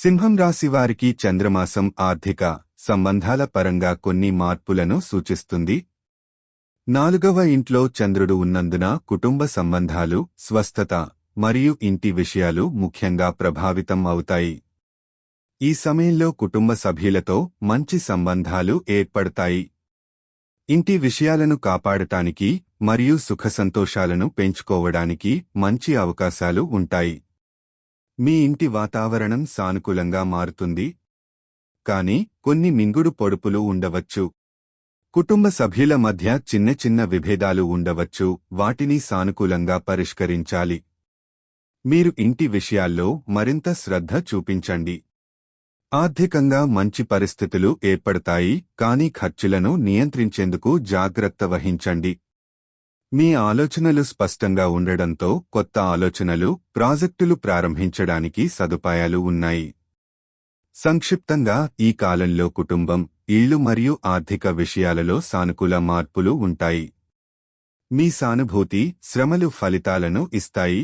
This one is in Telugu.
సింహం రాశివారికి చంద్రమాసం ఆర్థిక సంబంధాల పరంగా కొన్ని మార్పులను సూచిస్తుంది. 4వ ఇంట్లో చంద్రుడు ఉన్నందున కుటుంబ సంబంధాలు, స్వస్థత మరియు ఇంటి విషయాలు ముఖ్యంగా ప్రభావితం అవుతాయి. ఈ సమయంలో కుటుంబ సభ్యులతో మంచి సంబంధాలు ఏర్పడతాయి. ఇంటి విషయాలను కాపాడటానికి మరియు సుఖసంతోషాలను పెంచుకోవడానికి మంచి అవకాశాలు ఉంటాయి. మీ ఇంటి వాతావరణం సానుకూలంగా మారుతుంది. కానీ కొన్ని మింగుడు పొడుపులు ఉండవచ్చు. కుటుంబ సభ్యుల మధ్య చిన్న చిన్న విభేదాలు ఉండవచ్చు, వాటిని సానుకూలంగా పరిష్కరించాలి. మీరు ఇంటి విషయాల్లో మరింత శ్రద్ధ చూపించండి. ఆర్థికంగా మంచి పరిస్థితులు ఏర్పడతాయి, కానీ ఖర్చులను నియంత్రించేందుకు జాగ్రత్త వహించండి. మీ ఆలోచనలు స్పష్టంగా ఉండడంతో కొత్త ఆలోచనలు, ప్రాజెక్టులు ప్రారంభించడానికి సదుపాయాలు ఉన్నాయి. సంక్షిప్తంగా ఈ కాలంలో కుటుంబం, ఇళ్ళు మరియు ఆర్థిక విషయాలలో సానుకూల మార్పులు ఉంటాయి. మీ సానుభూతి, శ్రమలు ఫలితాలను ఇస్తాయి.